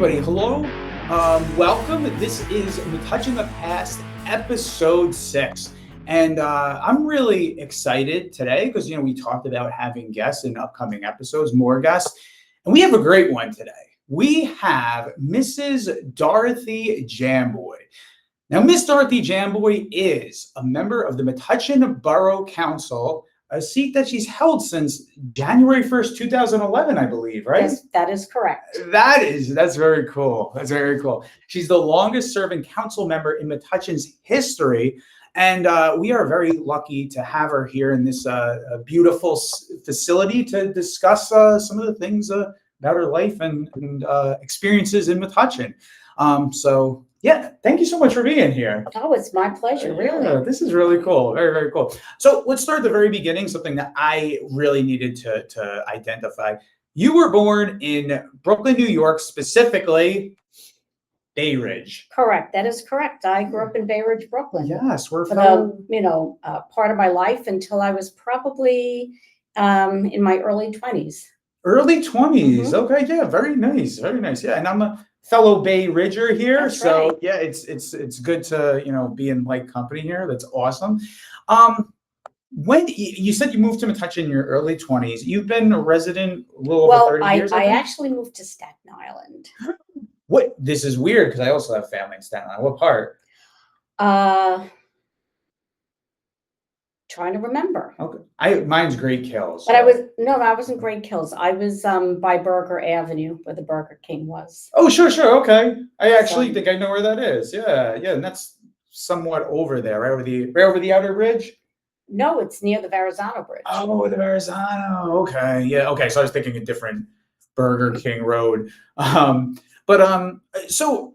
everybody. Hello. Welcome. This is Metuchen the Past, episode 6. And I'm really excited today because, we talked about having guests in upcoming episodes, more guests. And we have a great one today. We have Mrs. Dorothy Giamboi. Now, Miss Dorothy Giamboi is a member of the Metuchen Borough Council, a seat that she's held since January 1st, 2011, I believe, right? Yes, that is correct. That's very cool. That's very cool. She's the longest serving council member in Metuchen's history. And we are very lucky to have her here in this beautiful facility to discuss some of the things about her life and experiences in Metuchen. Yeah, thank you so much for being here. Oh, it's my pleasure, really. Yeah, this is really cool. Very, very cool. So let's start at the very beginning, something that I really needed to identify. You were born in Brooklyn, New York, specifically Bay Ridge. Correct. That is correct. I grew up in Bay Ridge, Brooklyn. Yes, we're for the part of my life until I was probably in my early 20s. Early 20s. Mm-hmm. Okay, yeah, very nice. Very nice. Yeah, and I'm a fellow Bay Ridger here. That's so right. Yeah, it's good to be in like company here. That's awesome. When you said you moved to Metuchen in your early 20s, you've been a resident a little over 30 years. I actually moved to Staten Island. What? This is weird because I also have family in Staten Island. What part? Trying to remember. Okay. Mine's Great Kills. But I wasn't Great Kills. I was by Burger Avenue where the Burger King was. Oh, sure. Okay. I actually think I know where that is. Yeah. And that's somewhat over there, right over the outer bridge. No, it's near the Verrazano Bridge. Oh, the Verrazano. Okay. Yeah. Okay. So I was thinking a different Burger King road. So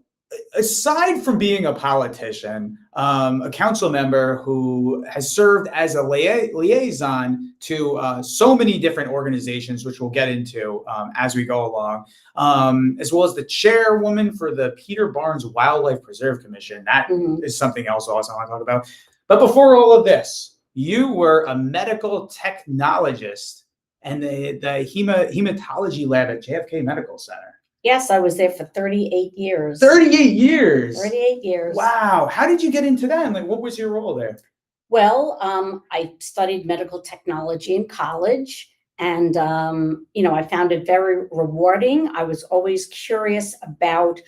aside from being a politician, a council member who has served as a liaison to so many different organizations, which we'll get into as we go along, as well as the chairwoman for the Peter Barnes Wildlife Preserve Commission. That is something else also I want to talk about. But before all of this, you were a medical technologist and the hematology lab at JFK Medical Center. Yes, I was there for 38 years. 38 years? 38 years. Wow. How did you get into that? And what was your role there? Well, I studied medical technology in college, and, I found it very rewarding. I was always curious about,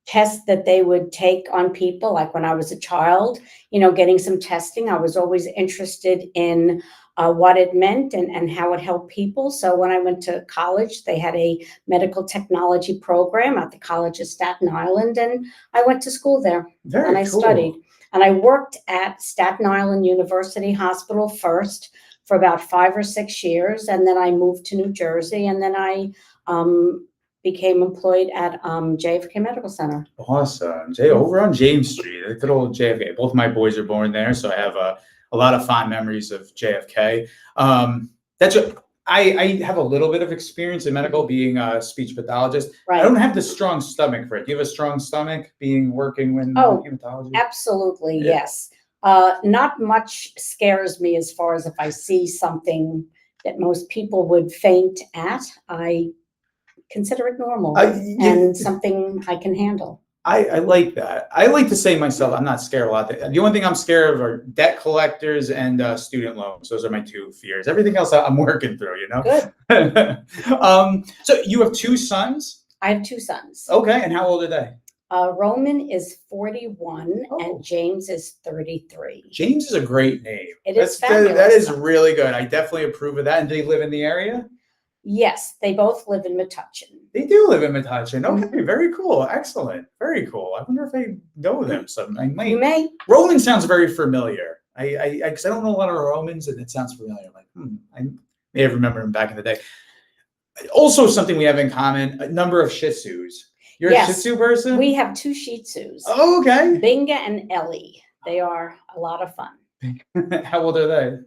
tests that they would take on people. Like when I was a child, getting some testing, I was always interested in what it meant and how it helped people. So when I went to college, they had a medical technology program at the College of Staten Island, and I went to school there. Very I cool. studied. And I worked at Staten Island University Hospital first for about 5 or 6 years, and then I moved to New Jersey, and then I became employed at JFK Medical Center. Awesome. Over on James Street, good old JFK. Both my boys are born there, so I have a lot of fond memories of JFK. I have a little bit of experience in medical, being a speech pathologist. Right. I don't have the strong stomach for it. Do you have a strong stomach working with hematology? Absolutely, Yeah. yes. Not much scares me as far as if I see something that most people would faint at. I consider it normal and something I can handle. I like that. I like to say myself, I'm not scared a lot. The only thing I'm scared of are debt collectors and student loans. Those are my two fears. Everything else I'm working through, Good. So you have 2 sons? I have 2 sons. Okay. And how old are they? Roman is 41 and James is 33. James is a great name. It is fabulous. That is really good. I definitely approve of that. And do they live in the area? Yes, they both live in Metuchen. They do live in Metuchen. Okay, very cool. Excellent. Very cool. I wonder if I know them. You may. Roman sounds very familiar. Because I don't know a lot of Romans, and it sounds familiar. Like, I may have remembered him back in the day. Also, something we have in common: a number of Shih Tzus. You're a Shih Tzu person? We have 2 Shih Tzus. Oh, okay. Binga and Ellie. They are a lot of fun. How old are they?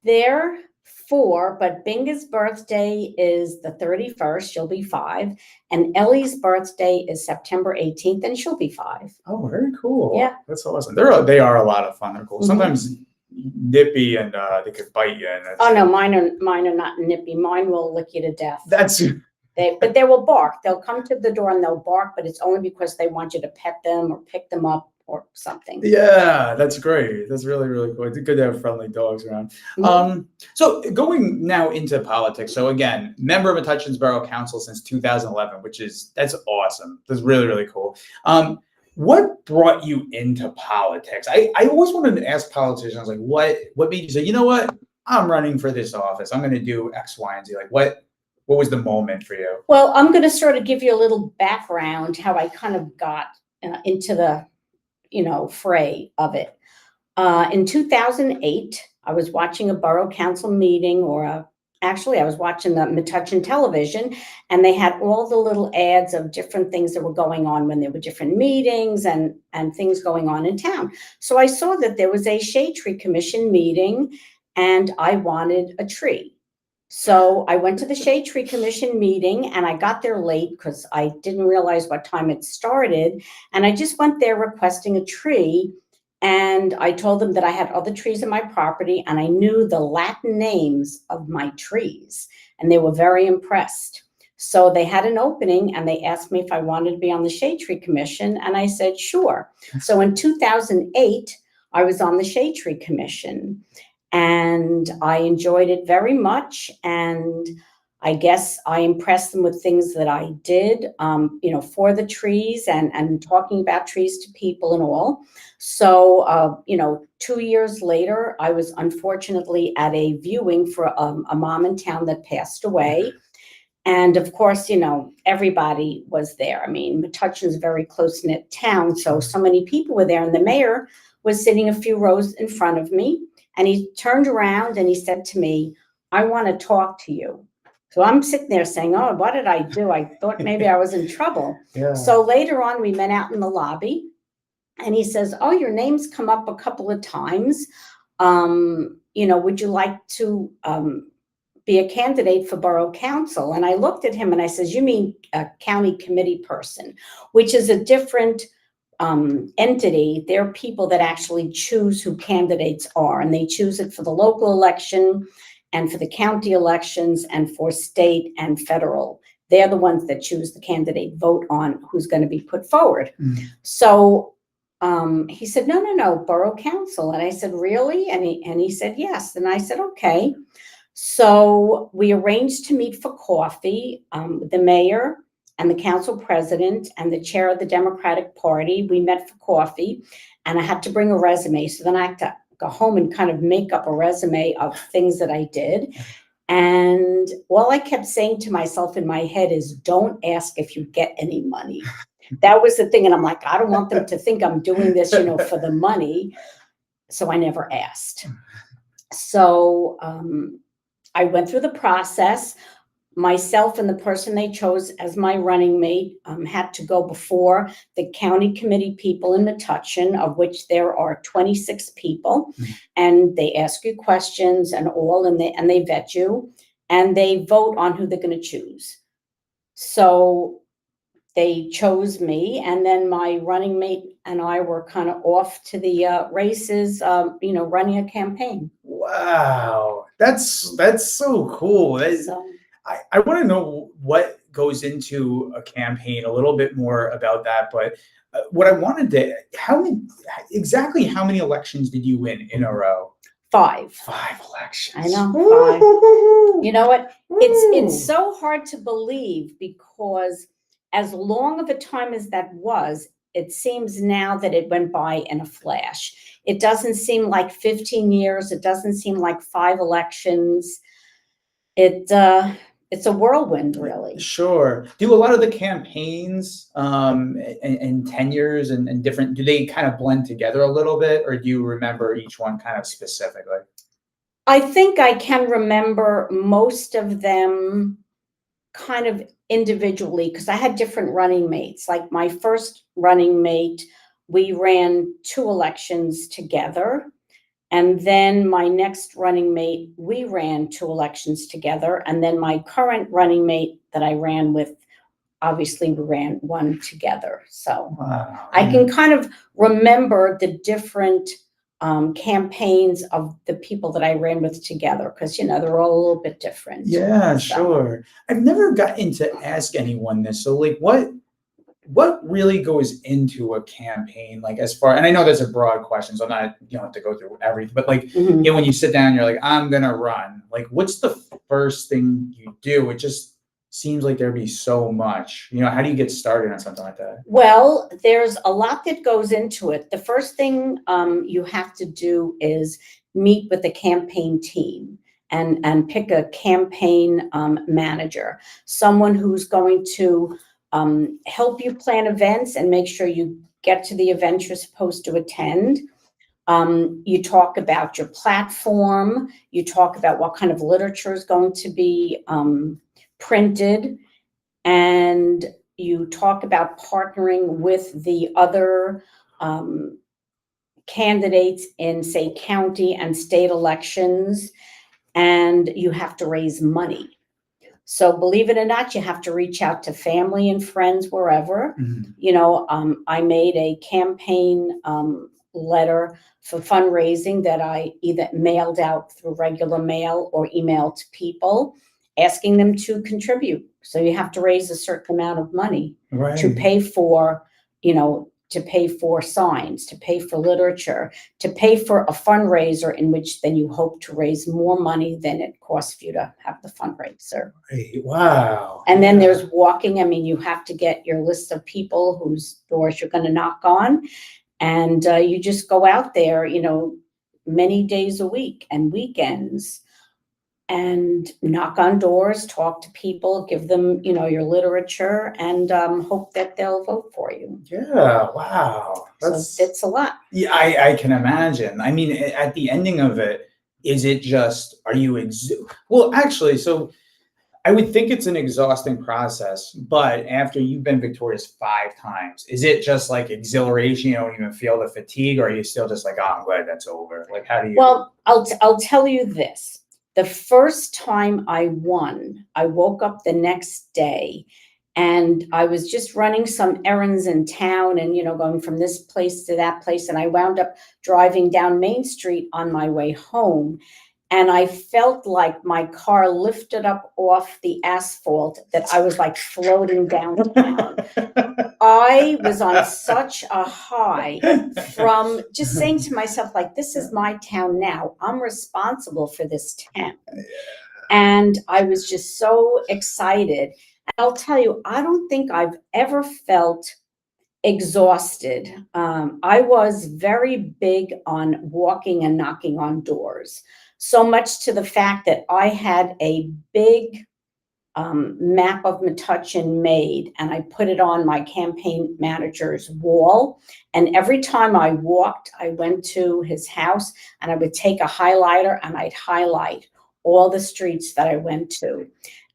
They're 4, but Binga's birthday is the 31st. She'll be 5. And Ellie's birthday is September 18th, and she'll be 5. Oh, very cool. Yeah. That's awesome. They are a lot of fun. They're cool. Sometimes nippy and they could bite you. And no, mine are not nippy. Mine will lick you to death. That's But they will bark. They'll come to the door and they'll bark, but it's only because they want you to pet them or pick them up or something. Yeah, that's great. That's really, really cool. It's good to have friendly dogs around. So going now into politics. So again, member of Metuchen Borough Council since 2011, that's awesome. That's really, really cool. What brought you into politics? I always wanted to ask politicians, like, what made you say, you know what, I'm running for this office. I'm going to do X, Y, and Z. Like, what was the moment for you? Well, I'm going to sort of give you a little background how I kind of got into the fray of it. In 2008, I was watching a borough council meeting, actually I was watching the Metuchen television, and they had all the little ads of different things that were going on when there were different meetings and things going on in town. So I saw that there was a Shade Tree Commission meeting, and I wanted a tree. So I went to the Shade Tree Commission meeting, and I got there late because I didn't realize what time it started. And I just went there requesting a tree. And I told them that I had other trees in my property and I knew the Latin names of my trees. And they were very impressed. So they had an opening and they asked me if I wanted to be on the Shade Tree Commission. And I said, sure. So in 2008, I was on the Shade Tree Commission. And I enjoyed it very much. And I guess I impressed them with things that I did, for the trees and talking about trees to people and all. So, 2 years later, I was unfortunately at a viewing for a mom in town that passed away. And of course, everybody was there. I mean, Metuchen's a very close-knit town. So many people were there. And the mayor was sitting a few rows in front of me. And he turned around and he said to me, I want to talk to you. So I'm sitting there saying, oh, what did I do? I thought maybe I was in trouble. Yeah. So later on, we met out in the lobby and he says, oh, your name's come up a couple of times. Would you like to be a candidate for borough council? And I looked at him and I says, you mean a county committee person, which is a different entity. They're people that actually choose who candidates are, and they choose it for the local election and for the county elections and for state and federal. They're the ones that choose the candidate, vote on who's going to be put forward. So he said, no, borough council. And I said, really? And he said, yes. And I said, okay. So we arranged to meet for coffee, the mayor and the council president and the chair of the Democratic Party. We met for coffee and I had to bring a resume. So then I had to go home and kind of make up a resume of things that I did. And all I kept saying to myself in my head is, don't ask if you get any money. That was the thing. And I'm like, I don't want them to think I'm doing this, for the money. So I never asked. So I went through the process. Myself and the person they chose as my running mate had to go before the county committee people in Metuchen, of which there are 26 people. And they ask you questions and all, and they vet you and they vote on who they're going to choose. So they chose me, and then my running mate and I were kind of off to the races, running a campaign. Wow, that's so cool. I want to know what goes into a campaign, a little bit more about that. But what I wanted to, how many elections did you win in a row? 5. 5 elections. I know, 5. You know what? It's so hard to believe, because as long of a time as that was, it seems now that it went by in a flash. It doesn't seem like 15 years. It doesn't seem like 5 elections. It's a whirlwind, really. Sure. Do a lot of the campaigns and tenures and different, do they kind of blend together a little bit, or do you remember each one kind of specifically? I think I can remember most of them kind of individually, because I had different running mates. Like my first running mate, we ran 2 elections together. And then my next running mate, we ran 2 elections together. And then my current running mate that I ran with, obviously we ran 1 together. So wow. I can kind of remember the different campaigns of the people that I ran with together, because, they're all a little bit different. Yeah, So, sure. I've never gotten to ask anyone this. So like what really goes into a campaign? Like as far, and I know that's a broad question, so I'm not, you don't have to go through everything, but like, mhm. when you sit down, you're like, I'm gonna run. Like, what's the first thing you do? It just seems like there'd be so much. How do you get started on something like that? Well, there's a lot that goes into it. The first thing you have to do is meet with the campaign team and pick a campaign manager, someone who's going to help you plan events and make sure you get to the event you're supposed to attend. You talk about your platform. You talk about what kind of literature is going to be printed, and you talk about partnering with the other candidates in, say, county and state elections, and you have to raise money. So believe it or not, you have to reach out to family and friends wherever. Mhm. I made a campaign letter for fundraising that I either mailed out through regular mail or emailed to people, asking them to contribute. So you have to raise a certain amount of money to Right. pay for, to pay for signs, to pay for literature, to pay for a fundraiser in which then you hope to raise more money than it costs for you to have the fundraiser. Right. Wow. And then Yeah. there's walking. I mean, you have to get your list of people whose doors you're going to knock on. And you just go out there, many days a week and weekends, and knock on doors, talk to people, give them, your literature, and hope that they'll vote for you. Yeah. Wow. So it's a lot. Yeah, I can imagine. I mean, at the ending of it, is it just, are you, well, actually, so I would think it's an exhausting process, but after you've been victorious 5 times, is it just like exhilaration? You don't even feel the fatigue, or are you still just like, oh, I'm glad that's over? Like, how do you? Well, I'll tell you this. The first time I won, I woke up the next day and I was just running some errands in town and, going from this place to that place. And I wound up driving down Main Street on my way home. And I felt like my car lifted up off the asphalt, that I was like floating downtown. I was on such a high from just saying to myself, like, this is my town now. I'm responsible for this town. And I was just so excited. And I'll tell you, I don't think I've ever felt exhausted. I was very big on walking and knocking on doors, so much to the fact that I had a big map of Metuchen made, and I put it on my campaign manager's wall. And every time I walked, I went to his house and I would take a highlighter and I'd highlight all the streets that I went to.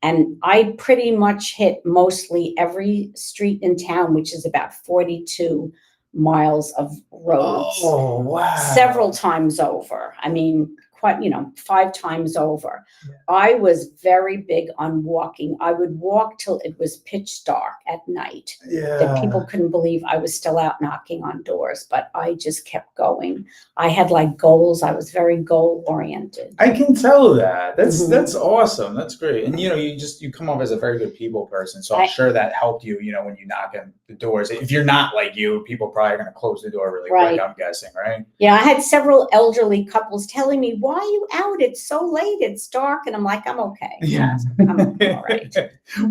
And I pretty much hit mostly every street in town, which is about 42 miles of roads. Oh, wow. Several times over. I mean, quite, 5 times over. Yeah. I was very big on walking. I would walk till it was pitch dark at night. That people couldn't believe I was still out knocking on doors, but I just kept going. I had like goals. I was very goal oriented. I can tell that. That's Mhm. that's awesome. That's great. And you come off as a very good people person. So I'm sure that helped you, when you knock on the doors. If you're not like you, people probably are gonna close the door really Right. quick, I'm guessing, right? Yeah, I had several elderly couples telling me, "Why are you out? It's so late, it's dark." And I'm like, I'm okay. Yeah. I'm all right.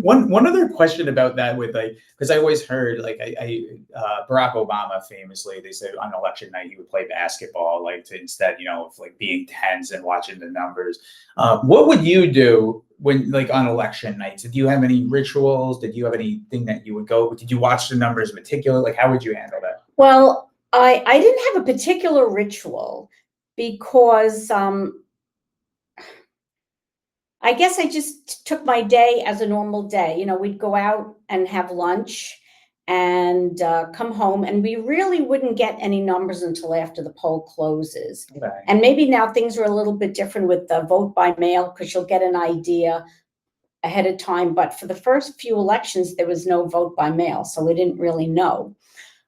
One other question about that, with because I always heard Barack Obama famously, they said on election night he would play basketball, like to instead, of like being tense and watching the numbers. What would you do when, like, on election nights? Did you have any rituals? Did you have anything that you would go? Did you watch the numbers meticulously? Like, how would you handle that? Well, I didn't have a particular ritual because I guess I just took my day as a normal day. We'd go out and have lunch and come home, and we really wouldn't get any numbers until after the poll closes. Okay. And maybe now things are a little bit different with the vote by mail, because you'll get an idea ahead of time. But for the first few elections, there was no vote by mail, so we didn't really know.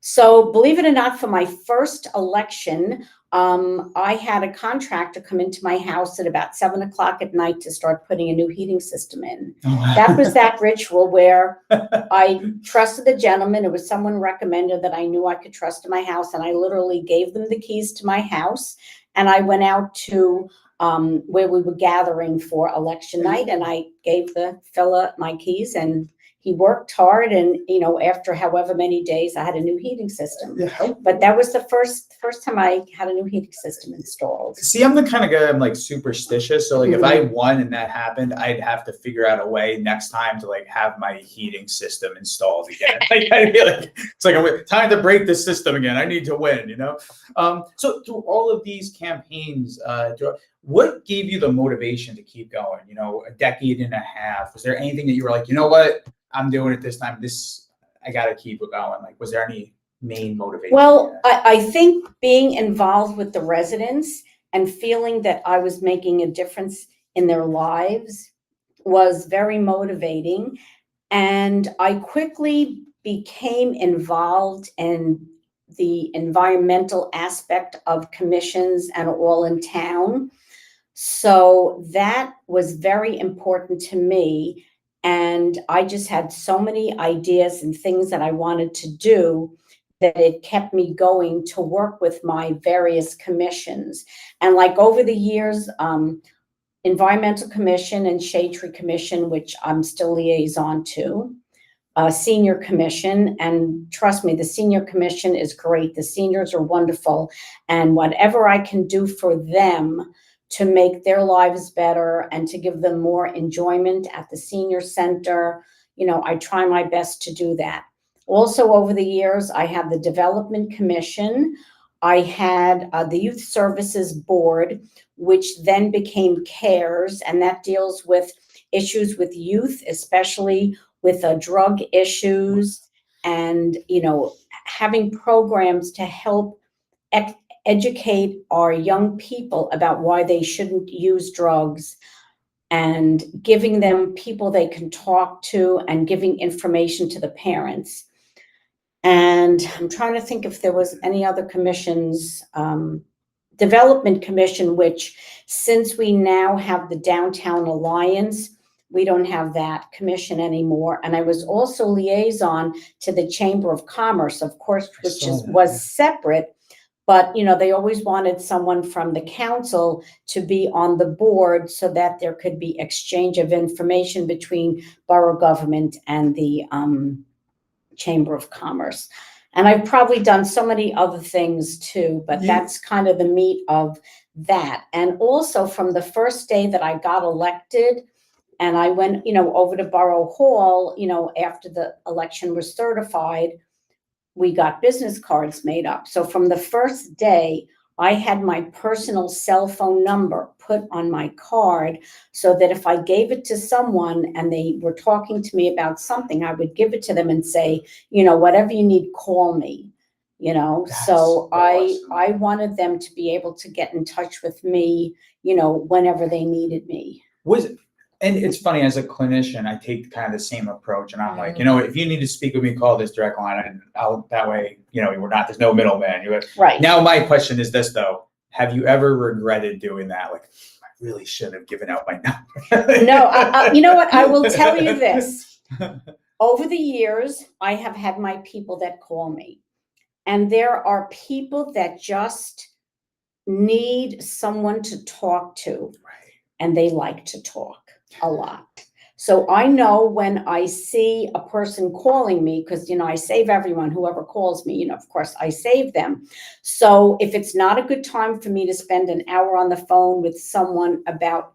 So believe it or not, for my first election, I had a contractor come into my house at about 7 o'clock at night to start putting a new heating system in. That was that ritual where I trusted the gentleman. It was someone recommended that I knew I could trust in my house. And I literally gave them the keys to my house. And I went out to where we were gathering for election night. And I gave the fella my keys, and he worked hard. And, after however many days, I had a new heating system. Yeah. But that was the first time I had a new heating system installed. See, I'm the kind of guy, I'm like superstitious. So like if I won and that happened, I'd have to figure out a way next time to like have my heating system installed again. Like, I'd be like, it's like, time to break the system again. I need to win, So through all of these campaigns, what gave you the motivation to keep going? A decade and a half. Was there anything that you were like, you know what? I'm doing it this time. I got to keep it going. Like, was there any main motivation? Well, I think being involved with the residents and feeling that I was making a difference in their lives was very motivating. And I quickly became involved in the environmental aspect of commissions and all in town. So that was very important to me. And I just had so many ideas and things that I wanted to do that it kept me going to work with my various commissions. And like over the years, Environmental Commission and Shade Tree Commission, which I'm still liaison to, Senior Commission. And trust me, the Senior Commission is great. The seniors are wonderful. And whatever I can do for them to make their lives better and to give them more enjoyment at the senior center, I try my best to do that. Also, over the years, I had the Development Commission. I had the Youth Services Board, which then became CARES, and that deals with issues with youth, especially with drug issues, and, having programs to help educate our young people about why they shouldn't use drugs, and giving them people they can talk to and giving information to the parents. And I'm trying to think if there was any other commissions. Development Commission, which since we now have the Downtown Alliance, we don't have that commission anymore. And I was also liaison to the Chamber of Commerce, of course, which was separate. But, they always wanted someone from the council to be on the board so that there could be exchange of information between borough government and the Chamber of Commerce. And I've probably done so many other things too, but that's kind of the meat of that. And also from the first day that I got elected and I went, over to Borough Hall, after the election was certified, we got business cards made up. So from the first day, I had my personal cell phone number put on my card so that if I gave it to someone and they were talking to me about something, I would give it to them and say, whatever you need, call me, So awesome. I wanted them to be able to get in touch with me, whenever they needed me. And it's funny, as a clinician, I take kind of the same approach, and I'm like, if you need to speak with me, call this direct line, and that way, there's no middleman. Right. Now, my question is this though: have you ever regretted doing that? Like, I really should have given out my number. No, you know what? I will tell you this. Over the years, I have had my people that call me, and there are people that just need someone to talk to, Right. And they like to talk a lot. So I know when I see a person calling me, because, I save everyone, whoever calls me, of course I save them. So if it's not a good time for me to spend an hour on the phone with someone about,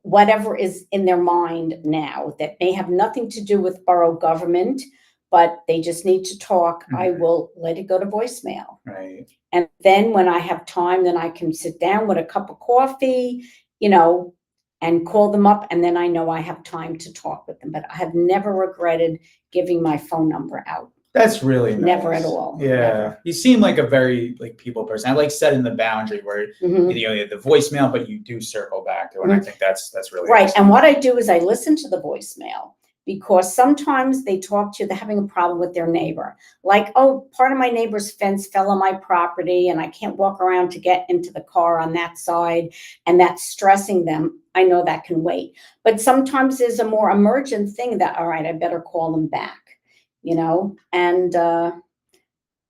whatever is in their mind now that may have nothing to do with borough government, but they just need to talk, I will let it go to voicemail. Right. And then when I have time, then I can sit down with a cup of coffee, and call them up. And then I know I have time to talk with them. But I have never regretted giving my phone number out. That's really nice. Never at all. Yeah. Never. You seem like a very people person. I like setting the boundary where, you have the voicemail, but you do circle back to it. And I think that's really right. awesome. And what I do is I listen to the voicemail, because sometimes they talk to you, they're having a problem with their neighbor. Like, oh, part of my neighbor's fence fell on my property and I can't walk around to get into the car on that side, and that's stressing them. I know that can wait. But sometimes there's a more emergent thing that, all right, I better call them back, and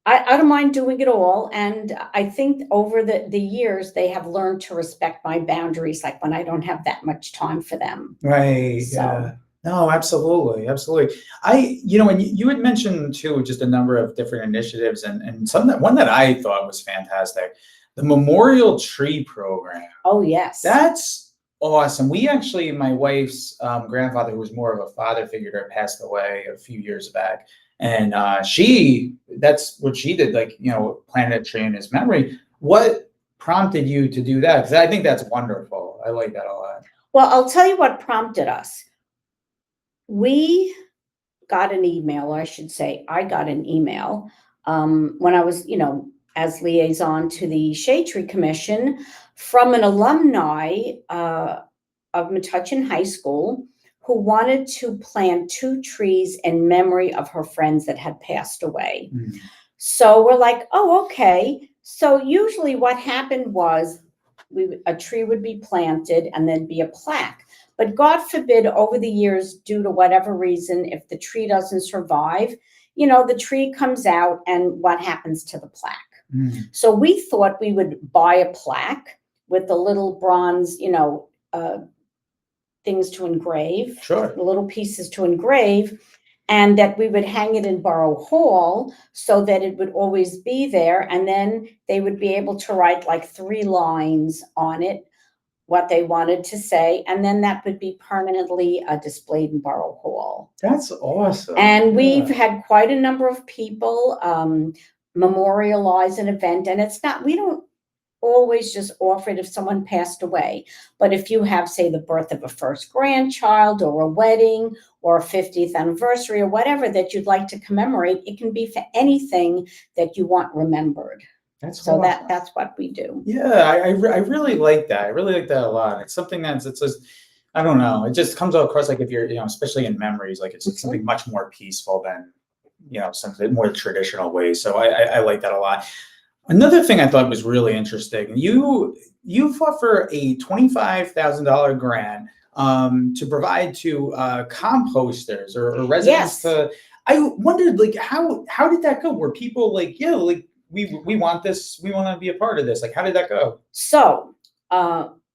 I don't mind doing it all. And I think over the years, they have learned to respect my boundaries, like when I don't have that much time for them. Right. So. Yeah. No, absolutely. Absolutely. And you had mentioned too, just a number of different initiatives and one that I thought was fantastic, the Memorial Tree Program. Oh, yes. That's awesome. We actually, my wife's grandfather, who was more of a father figure, passed away a few years back. And that's what she did, like, planted a tree in his memory. What prompted you to do that? Because I think that's wonderful. I like that a lot. Well, I'll tell you what prompted us. We got an email, or I should say, I got an email when I was, as liaison to the Shade Tree Commission from an alumni of Metuchen High School who wanted to plant 2 trees in memory of her friends that had passed away. Mm-hmm. So we're like, oh, okay. So usually what happened was a tree would be planted and then be a plaque. But God forbid, over the years, due to whatever reason, if the tree doesn't survive, the tree comes out, and what happens to the plaque? Mm. So we thought we would buy a plaque with the little bronze, things to engrave, Sure. little pieces to engrave, and that we would hang it in Borough Hall so that it would always be there. And then they would be able to write like 3 lines on it, what they wanted to say, and then that would be permanently displayed in Borough Hall. That's awesome. And we've had quite a number of people memorialize an event, and we don't always just offer it if someone passed away, but if you have, say, the birth of a first grandchild or a wedding or a 50th anniversary or whatever that you'd like to commemorate, it can be for anything that you want remembered. That's so awesome. that's what we do. Yeah, I really like that. I really like that a lot. It's something it's just, I don't know. It just comes across like if you're, especially in memories, like it's something much more peaceful than, something more traditional ways. So I like that a lot. Another thing I thought was really interesting, you fought for a $25,000 grant to provide to composters or residents. Yes. I wondered, like, how did that go? Were people like, yeah, like, we want this, we want to be a part of this. Like, how did that go? So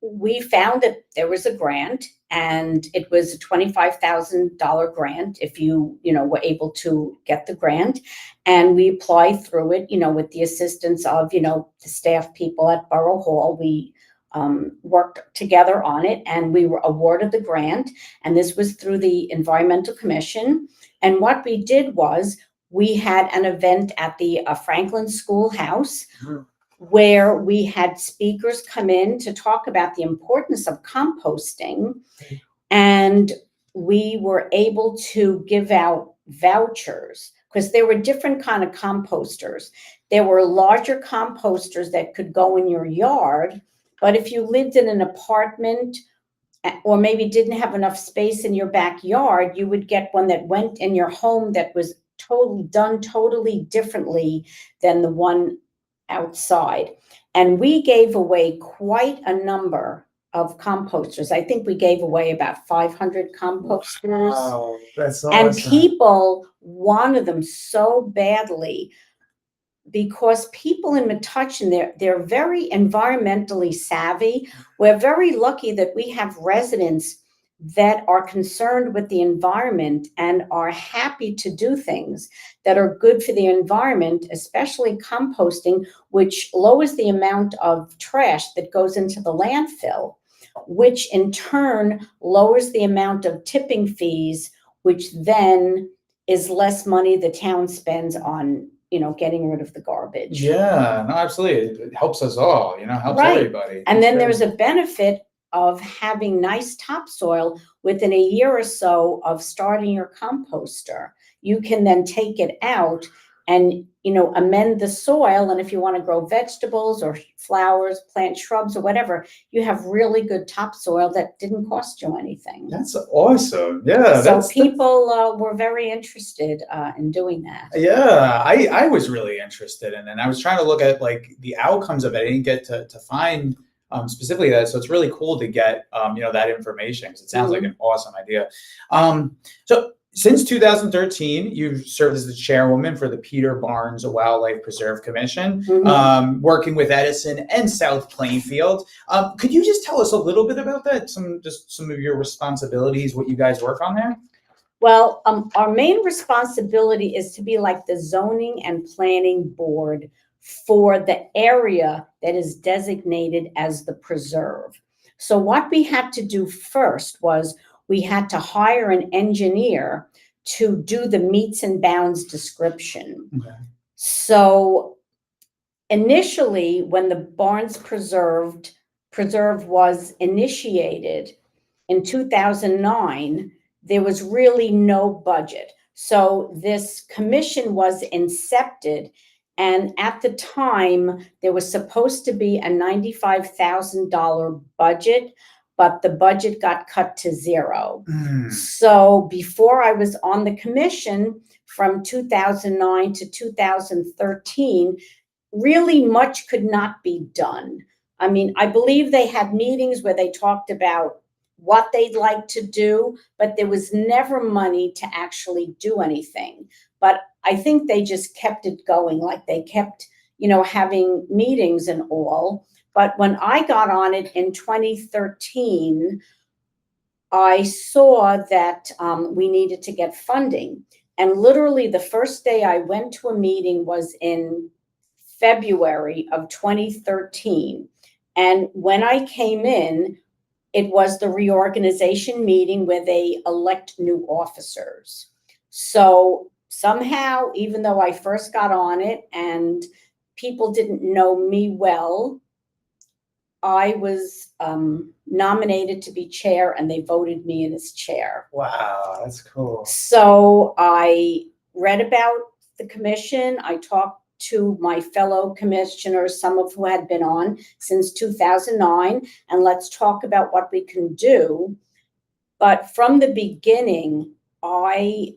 we found that there was a grant, and it was a $25,000 grant if you were able to get the grant. And we applied through it, with the assistance of, the staff people at Borough Hall. We worked together on it, and we were awarded the grant. And this was through the Environmental Commission. And what we did was, we had an event at the Franklin Schoolhouse where we had speakers come in to talk about the importance of composting. And we were able to give out vouchers because there were different kind of composters. There were larger composters that could go in your yard, but if you lived in an apartment or maybe didn't have enough space in your backyard, you would get one that went in your home that was done totally differently than the one outside. And we gave away quite a number of composters. I think we gave away about 500 composters. Wow, that's awesome. And people wanted them so badly because people in Metuchen, they're very environmentally savvy. We're very lucky that we have residents that are concerned with the environment and are happy to do things that are good for the environment, especially composting, which lowers the amount of trash that goes into the landfill, which in turn lowers the amount of tipping fees, which then is less money the town spends on getting rid of the garbage. Yeah, no, absolutely. It helps us all, helps everybody. And then there's a benefit of having nice topsoil within a year or so of starting your composter. You can then take it out and, amend the soil. And if you want to grow vegetables or flowers, plant shrubs or whatever, you have really good topsoil that didn't cost you anything. That's awesome. Yeah. So people were very interested in doing that. Yeah, I was really interested in it. And I was trying to look at like the outcomes of it. I didn't get to find specifically that. So it's really cool to get, that information, because it sounds like an awesome idea. So since 2013, you've served as the chairwoman for the Peter Barnes Wildlife Preserve Commission, working with Edison and South Plainfield. Could you just tell us a little bit about that? Some of your responsibilities, what you guys work on there? Well, our main responsibility is to be like the zoning and planning board for the area that is designated as the preserve. So what we had to do first was we had to hire an engineer to do the meets and bounds description. Okay. So initially, when the Barnes Preserve was initiated in 2009, there was really no budget. So this commission was incepted, and at the time, there was supposed to be a $95,000 budget, but the budget got cut to zero. So before I was on the commission from 2009 to 2013, really much could not be done. I mean, I believe they had meetings where they talked about what they'd like to do, but there was never money to actually do anything. But I think they just kept it going, like they kept, having meetings and all. But when I got on it in 2013, I saw that we needed to get funding. And literally the first day I went to a meeting was in February of 2013. And when I came in, it was the reorganization meeting where they elect new officers. So somehow, even though I first got on it and people didn't know me well, I was nominated to be chair, and they voted me in as chair. Wow, that's cool. So I read about the commission. I talked to my fellow commissioners, some of who had been on since 2009, and let's talk about what we can do. But from the beginning, I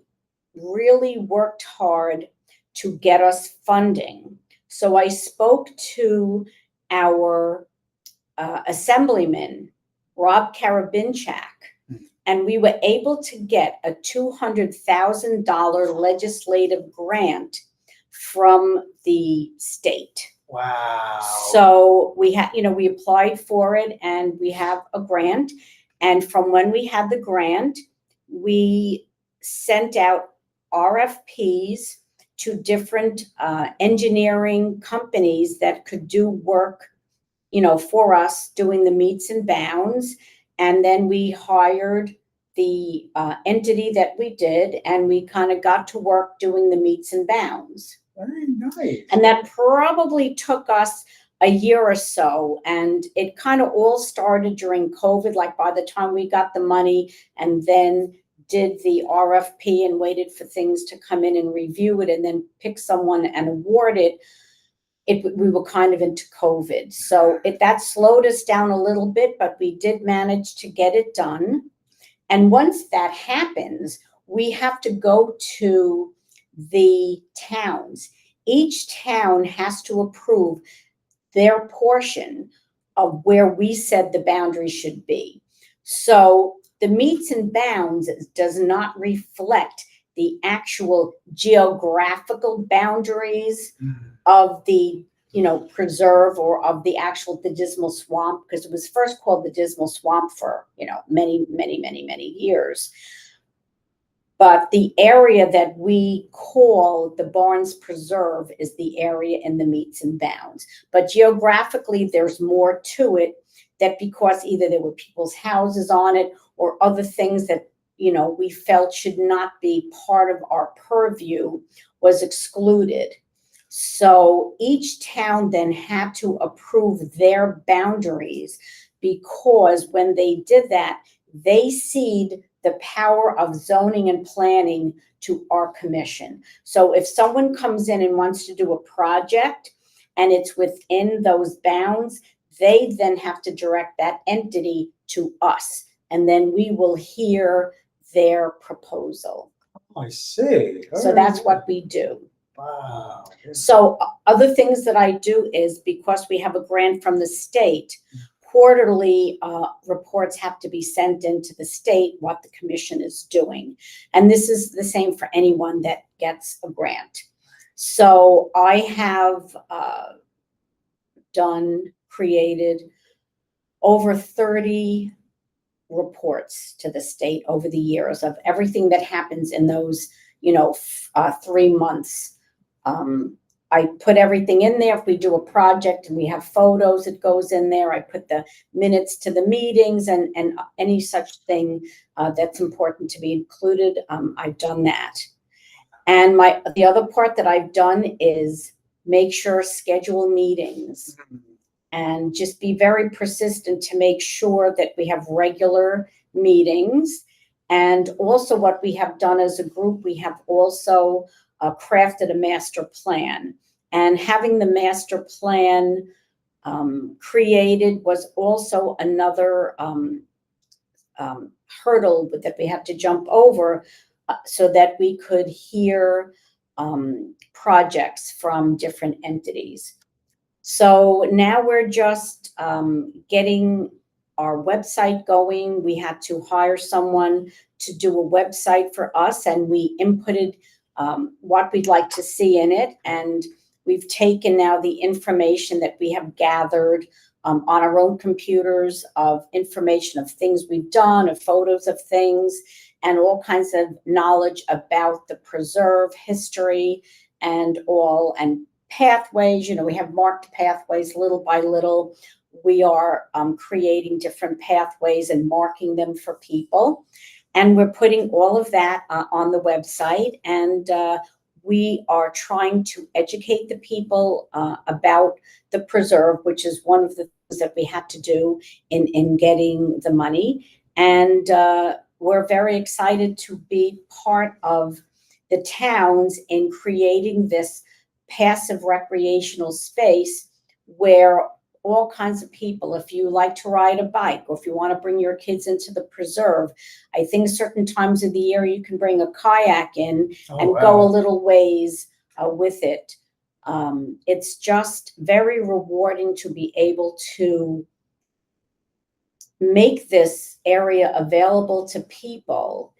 really worked hard to get us funding. So I spoke to our assemblyman, Rob Karabinchak, and we were able to get a $200,000 legislative grant from the state. Wow. So we had, we applied for it, and we have a grant. And from when we had the grant, we sent out RFPs to different engineering companies that could do work, for us doing the meets and bounds. And then we hired the entity that we did, and we kind of got to work doing the meets and bounds. Very nice. And that probably took us a year or so. And it kind of all started during COVID. Like by the time we got the money and then did the RFP and waited for things to come in and review it and then pick someone and award it, we were kind of into COVID. So that slowed us down a little bit, but we did manage to get it done. And once that happens, we have to go to the towns. Each town has to approve their portion of where we said the boundary should be. So the meets and bounds does not reflect the actual geographical boundaries of the preserve, or of the Dismal Swamp, because it was first called the Dismal Swamp for many years. But the area that we call the Barnes Preserve is the area in the meets and bounds. But geographically, there's more to it, that because either there were people's houses on it or other things that, we felt should not be part of our purview, was excluded. So each town then had to approve their boundaries, because when they did that, they cede the power of zoning and planning to our commission. So if someone comes in and wants to do a project and it's within those bounds, they then have to direct that entity to us, and then we will hear their proposal. I see. So that's what we do. Wow. So other things that I do is, because we have a grant from the state, quarterly reports have to be sent into the state what the commission is doing. And this is the same for anyone that gets a grant. So I have created over 30 reports to the state over the years of everything that happens in those, 3 months. I put everything in there. If we do a project and we have photos, it goes in there. I put the minutes to the meetings and any such thing that's important to be included. I've done that. And the other part that I've done is make sure schedule meetings and just be very persistent to make sure that we have regular meetings. And also what we have done as a group, we have also crafted a master plan. And having the master plan created was also another hurdle that we had to jump over so that we could hear projects from different entities. So now we're just getting our website going. We had to hire someone to do a website for us, and we inputted what we'd like to see in it. And we've taken now the information that we have gathered on our own computers of information of things we've done, of photos of things, and all kinds of knowledge about the preserve history and pathways. We have marked pathways little by little. We are creating different pathways and marking them for people. And we're putting all of that on the website. And we are trying to educate the people about the preserve, which is one of the things that we had to do in getting the money. And we're very excited to be part of the towns in creating this passive recreational space where all kinds of people, if you like to ride a bike or if you want to bring your kids into the preserve, I think certain times of the year you can bring a kayak in go a little ways with it. It's just very rewarding to be able to make this area available to people.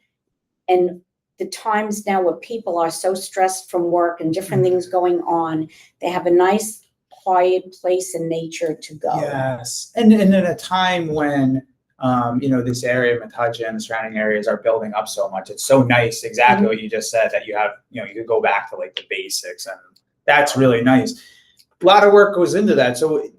And the times now where people are so stressed from work and different things going on, they have a nice quiet place in nature to go. Yes, and in a time when this area, Metuchen, and the surrounding areas are building up so much, it's so nice. Exactly what you just said, that you have, you could go back to like the basics, and that's really nice. A lot of work goes into that. So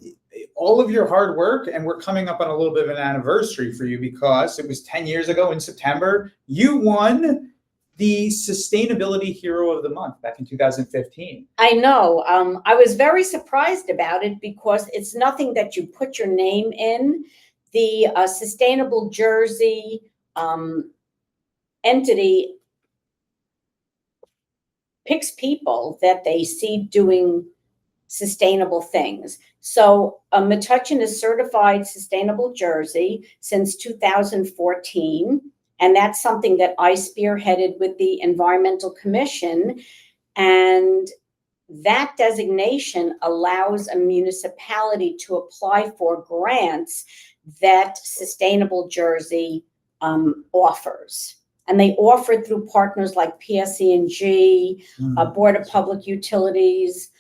all of your hard work, and we're coming up on a little bit of an anniversary for you because it was 10 years ago in September, you won the Sustainability Hero of the Month back in 2015. I know. I was very surprised about it because it's nothing that you put your name in. The Sustainable Jersey entity picks people that they see doing sustainable things. So Metuchen is certified Sustainable Jersey since 2014. And that's something that I spearheaded with the Environmental Commission. And that designation allows a municipality to apply for grants that Sustainable Jersey offers. And they offer it through partners like PSE&G, Board of Public Utilities,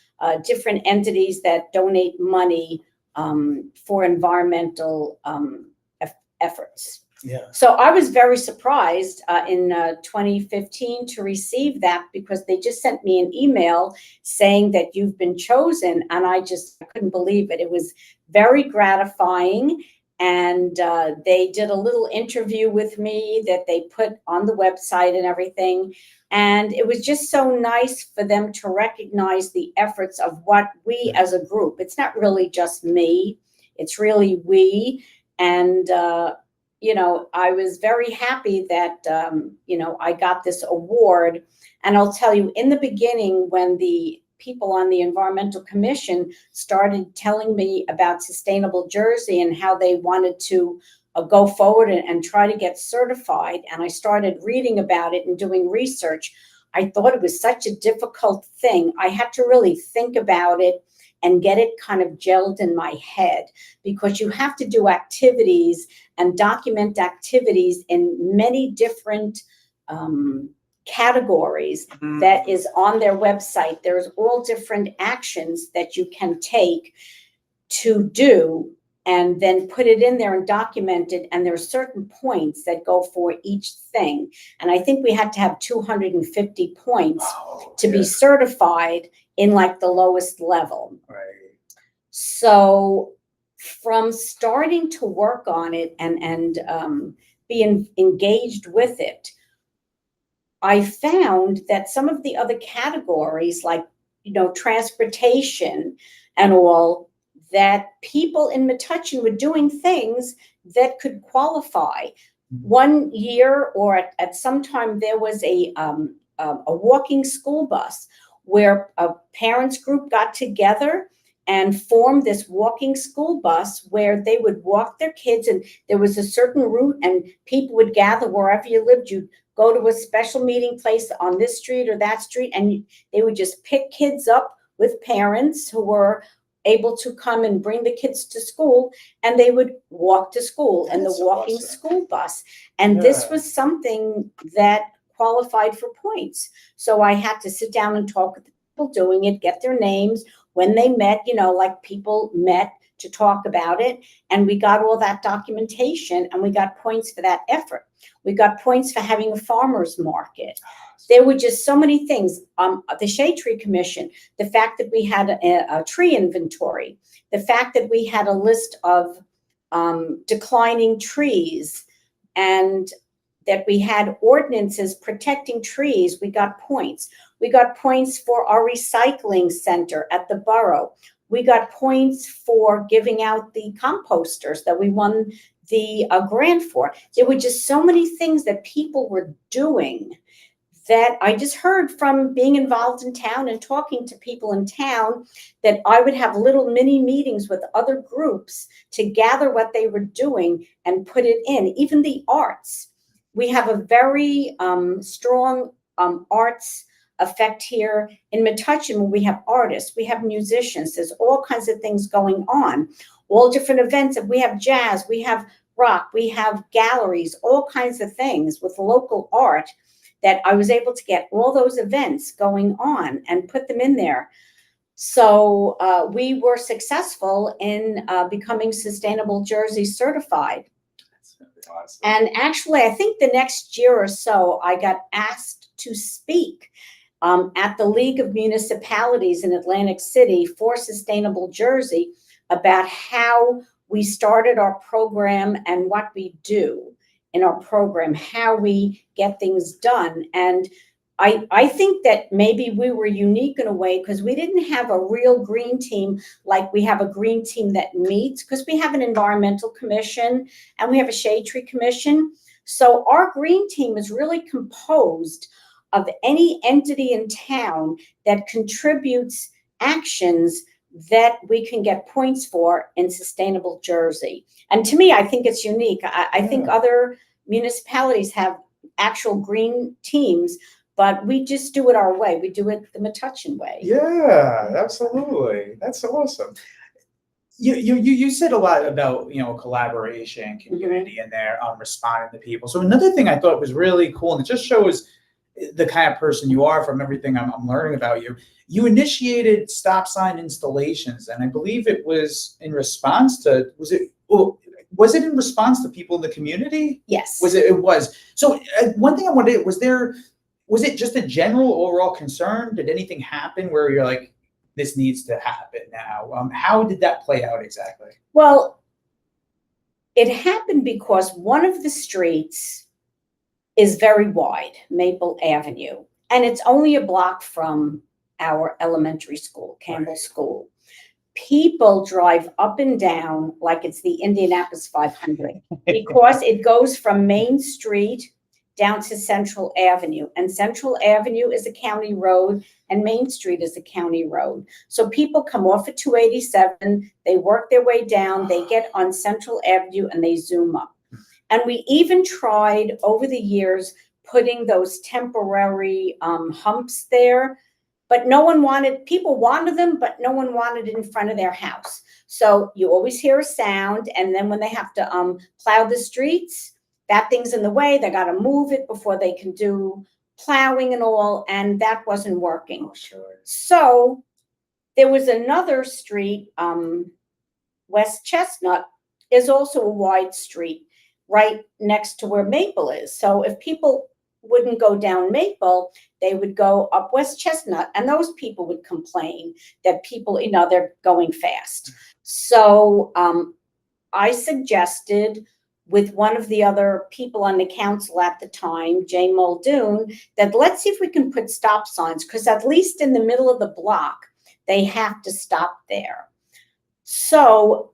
different entities that donate money for environmental efforts. Yeah. So I was very surprised in 2015 to receive that, because they just sent me an email saying that you've been chosen, and I couldn't believe it. It was very gratifying, and they did a little interview with me that they put on the website and everything, and it was just so nice for them to recognize the efforts of what we as a group. It's not really just me, it's really we, and I was very happy that, I got this award. And I'll tell you, in the beginning, when the people on the Environmental Commission started telling me about Sustainable Jersey and how they wanted to go forward and try to get certified, and I started reading about it and doing research, I thought it was such a difficult thing. I had to really think about it and get it kind of gelled in my head, because you have to do activities and document activities in many different categories that is on their website. There's all different actions that you can take to do, and then put it in there and document it. And there are certain points that go for each thing. And I think we had to have 250 points to be certified in like the lowest level. Right. So from starting to work on it and being engaged with it, I found that some of the other categories, like, transportation and all, that people in Metuchen were doing things that could qualify. One year, or at some time, there was a walking school bus where a parents group got together and formed this walking school bus where they would walk their kids, and there was a certain route, and people would gather wherever you lived. You'd go to a special meeting place on this street or that street, and they would just pick kids up with parents who were able to come and bring the kids to school, and they would walk to school in the walking school bus. And this was something that qualified for points. So I had to sit down and talk with the people doing it, get their names, when they met, like people met to talk about it. And we got all that documentation, and we got points for that effort. We got points for having a farmer's market. There were just so many things. The Shade Tree Commission, the fact that we had a tree inventory, the fact that we had a list of declining trees, and that we had ordinances protecting trees, we got points. We got points for our recycling center at the borough. We got points for giving out the composters that we won the grant for. There were just so many things that people were doing that I just heard from being involved in town and talking to people in town, that I would have little mini meetings with other groups to gather what they were doing and put it in. Even the arts. We have a very strong arts effect here in Metuchen. We have artists, we have musicians, there's all kinds of things going on, all different events. We have jazz, we have rock, we have galleries, all kinds of things with local art, that I was able to get all those events going on and put them in there. So we were successful in becoming Sustainable Jersey certified. That's awesome. And actually, I think the next year or so, I got asked to speak at the League of Municipalities in Atlantic City for Sustainable Jersey about how we started our program and what we do in our program, how we get things done. And I think that maybe we were unique in a way, because we didn't have a real green team like we have a green team that meets, because we have an environmental commission and we have a shade tree commission. So our green team is really composed of any entity in town that contributes actions that we can get points for in Sustainable Jersey. And to me, I think it's unique. I think other municipalities have actual green teams, but we just do it our way. We do it the Metuchen way. Yeah, absolutely. That's awesome. You said a lot about, collaboration, community in there, responding to people. So another thing I thought was really cool, and it just shows the kind of person you are from everything I'm learning about you. You initiated stop sign installations, and I believe it was in response to, was it in response to people in the community? Yes. It was. So one thing I wanted, was it just a general overall concern? Did anything happen where you're like, this needs to happen now? How did that play out exactly? Well, it happened because one of the streets is very wide, Maple Avenue, and it's only a block from our elementary school, Campbell School. people drive up and down like it's the Indianapolis 500 because it goes from Main Street down to Central Avenue. And Central Avenue is a county road and Main Street is a county road. So people come off at 287, they work their way down, they get on Central Avenue and they zoom up. And we even tried over the years putting those temporary humps there, but no one wanted, people wanted them, but no one wanted it in front of their house. So you always hear a sound, and then when they have to plow the streets, that thing's in the way, they gotta move it before they can do plowing and all, and that wasn't working. Oh, sure. So there was another street, West Chestnut is also a wide street right next to where Maple is. So if people wouldn't go down Maple, they would go up West Chestnut, and those people would complain that people, you know, they're going fast. So I suggested with one of the other people on the council at the time, Jay Muldoon, that let's see if we can put stop signs, because at least in the middle of the block, they have to stop there. So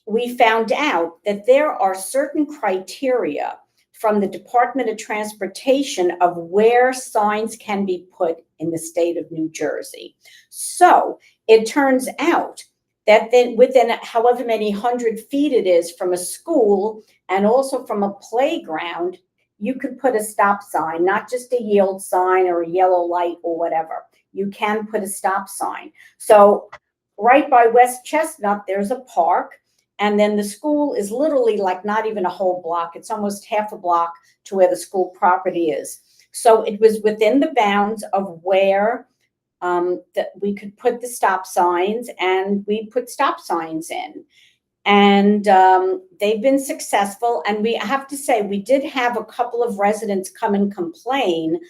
we found out that there are certain criteria from the Department of Transportation of where signs can be put in the state of New Jersey. So it turns out that then within however many 100 feet it is from a school and also from a playground, you could put a stop sign, not just a yield sign or a yellow light or whatever. You can put a stop sign. So right by West Chestnut, there's a park. And then the school is literally like not even a whole block. It's almost half a block to where the school property is. So it was within the bounds of where that we could put the stop signs, and we put stop signs in. And they've been successful. And I have to say, we did have a couple of residents come and complain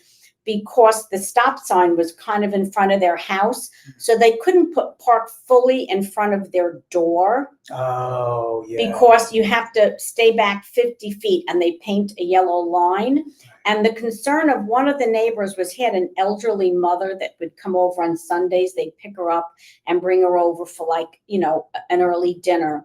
because the stop sign was kind of in front of their house. So they couldn't park fully in front of their door. Oh, yeah. Because you have to stay back 50 feet and they paint a yellow line. And the concern of one of the neighbors was he had an elderly mother that would come over on Sundays. They'd pick her up and bring her over for like, you know, an early dinner.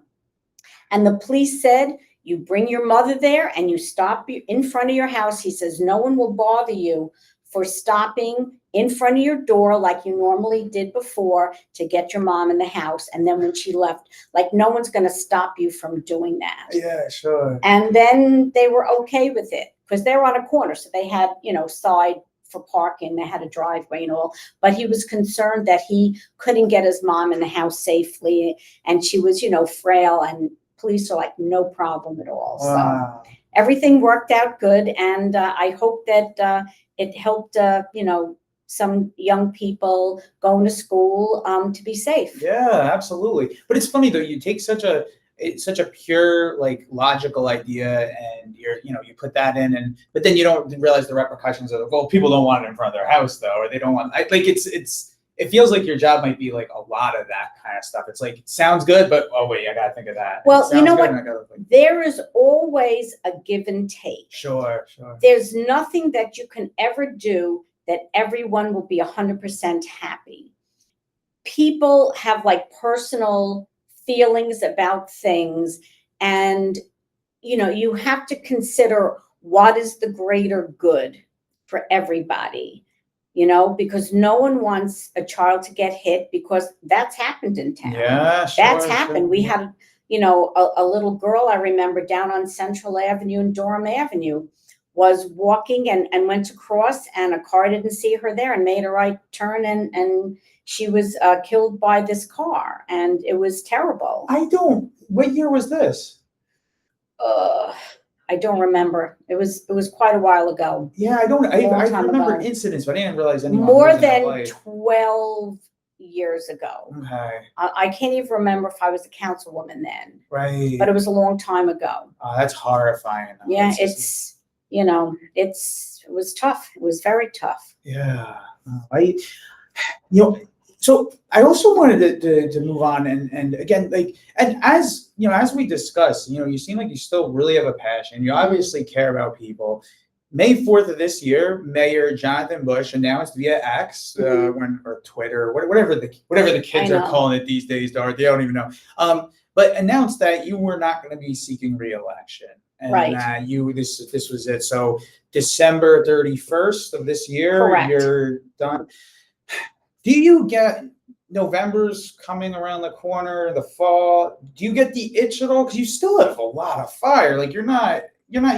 And the police said, you bring your mother there and you stop in front of your house. He says, no one will bother you for stopping in front of your door like you normally did before to get your mom in the house. And then when she left, like no one's going to stop you from doing that. Yeah, sure. And then they were okay with it because they were on a corner. So they had, you know, side for parking. They had a driveway and all. But he was concerned that he couldn't get his mom in the house safely. And she was, you know, frail, and police are like, no problem at all. Wow. So everything worked out good. And I hope that it helped, you know, some young people going to school to be safe. Yeah, absolutely. But it's funny though, you take such a pure, like, logical idea and you put that in, but then you don't realize the repercussions of, well, people don't want it in front of their house though, or they don't want, it feels like your job might be like a lot of that kind of stuff. It's like, it sounds good, but oh wait, I gotta think of that. Well, you know what? There is always a give and take. Sure. There's nothing that you can ever do that everyone will be 100% happy. People have like personal feelings about things, and you have to consider what is the greater good for everybody. Because no one wants a child to get hit, because that's happened in town. Yeah, sure. That's happened. Sure. We had, a little girl I remember down on Central Avenue and Durham Avenue was walking and went to cross, and a car didn't see her there and made a right turn, and she was killed by this car, and it was terrible. What year was this? I don't remember. It was quite a while ago. Yeah, I remember incidents, but I didn't realize anyone. More than 12 years ago. Okay. I can't even remember if I was a councilwoman then. Right. But it was a long time ago. Oh, that's horrifying. Yeah, it was tough. It was very tough. Yeah. So I also wanted to move on and again, as we discussed, you seem like you still really have a passion. You obviously care about people. May 4th of this year, Mayor Jonathan Bush announced via X, or Twitter, whatever the kids are calling it these days, Dorothy, I don't even know. But announced that you were not going to be seeking re-election, and that this was it. So December 31st of this year, you're done. Do you get November's coming around the corner, the fall? Do you get the itch at all? Because you still have a lot of fire. Like you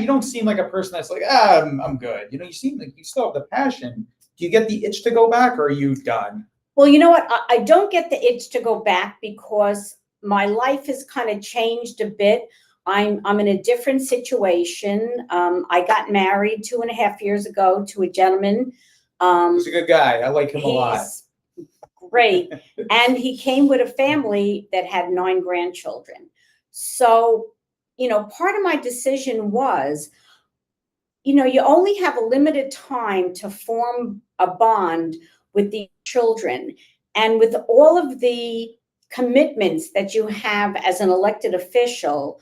don't seem like a person that's like, I'm good. You seem like you still have the passion. Do you get the itch to go back, or are you done? Well, you know what? I don't get the itch to go back because my life has kind of changed a bit. I'm in a different situation. I got married 2.5 years ago to a gentleman. He's a good guy. I like him a lot. Great. And he came with a family that had 9 grandchildren. So, part of my decision was, you only have a limited time to form a bond with the children. And with all of the commitments that you have as an elected official,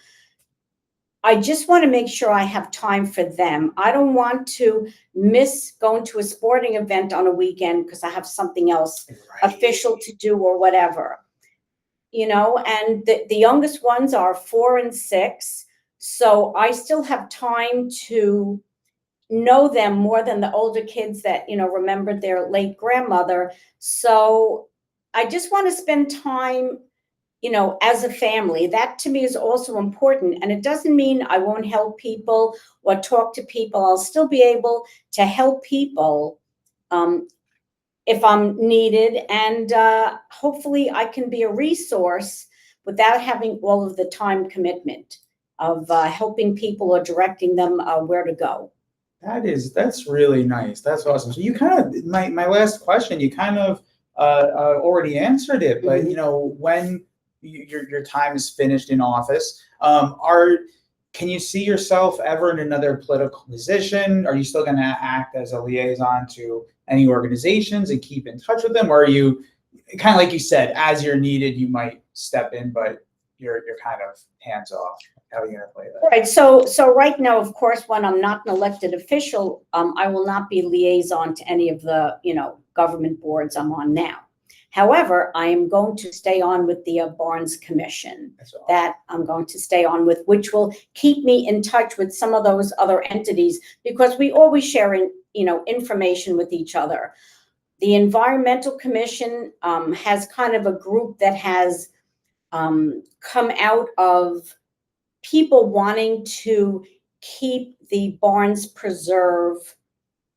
I just want to make sure I have time for them. I don't want to miss going to a sporting event on a weekend because I have something else official to do or whatever. And the youngest ones are 4 and 6. So I still have time to know them more than the older kids that, remembered their late grandmother. So I just want to spend time, as a family. That to me is also important. And it doesn't mean I won't help people or talk to people. I'll still be able to help people if I'm needed. And hopefully I can be a resource without having all of the time commitment of helping people or directing them where to go. That's really nice. That's awesome. So you kind of, my last question, you kind of already answered it, but when your time is finished in office, can you see yourself ever in another political position? Are you still going to act as a liaison to any organizations and keep in touch with them? Or are you kind of like you said, as you're needed, you might step in, but you're kind of hands off? How are you going to play that? Right. So right now, of course, when I'm not an elected official, I will not be liaison to any of the, government boards I'm on now. However, I am going to stay on with the Barnes Commission that I'm going to stay on with, which will keep me in touch with some of those other entities because we always share, information with each other. The Environmental Commission has kind of a group that has come out of people wanting to keep the Barnes Preserve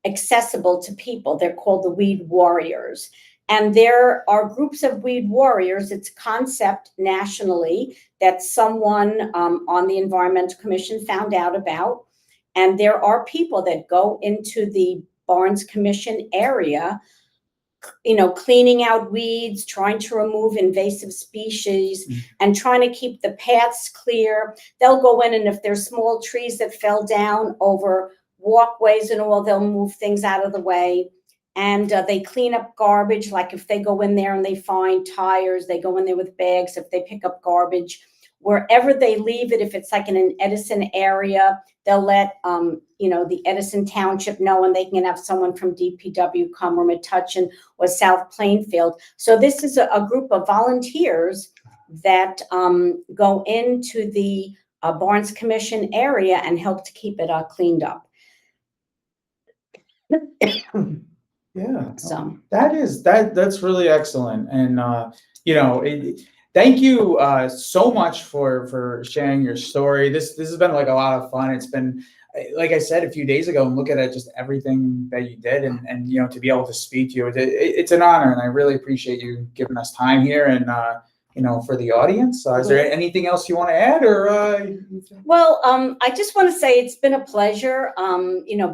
accessible to people. They're called the Weed Warriors. And there are groups of weed warriors. It's a concept nationally that someone on the Environmental Commission found out about. And there are people that go into the Barnes Commission area, cleaning out weeds, trying to remove invasive species, and trying to keep the paths clear. They'll go in, and if there's small trees that fell down over walkways and all, they'll move things out of the way. And they clean up garbage. Like if they go in there and they find tires, they go in there with bags. If they pick up garbage, wherever they leave it, if it's like in an Edison area, they'll let the Edison Township know, and they can have someone from DPW come, or Metuchen or South Plainfield. So this is a group of volunteers that go into the Barnes Commission area and help to keep it cleaned up. Yeah, So that's really excellent, and thank you so much for sharing your story. This has been like a lot of fun. It's been, like I said a few days ago, and look at just everything that you did, and to be able to speak to you, it's an honor, and I really appreciate you giving us time here, and for the audience. Is there anything else you want to add, or? Well, I just want to say it's been a pleasure,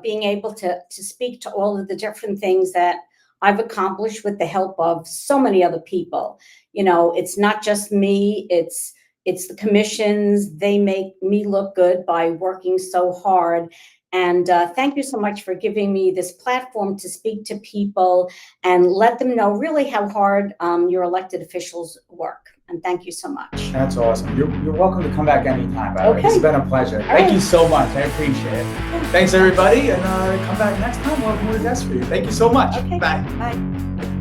being able to speak to all of the different things that I've accomplished with the help of so many other people. It's not just me, it's the commissions. They make me look good by working so hard. And thank you so much for giving me this platform to speak to people and let them know really how hard your elected officials work. And thank you so much. That's awesome. You're welcome to come back anytime, by the way. Okay. It's been a pleasure. Thank you so much. I appreciate it. Thanks, everybody. And come back next time. We'll have more guests for you. Thank you so much. Okay. Bye. Bye.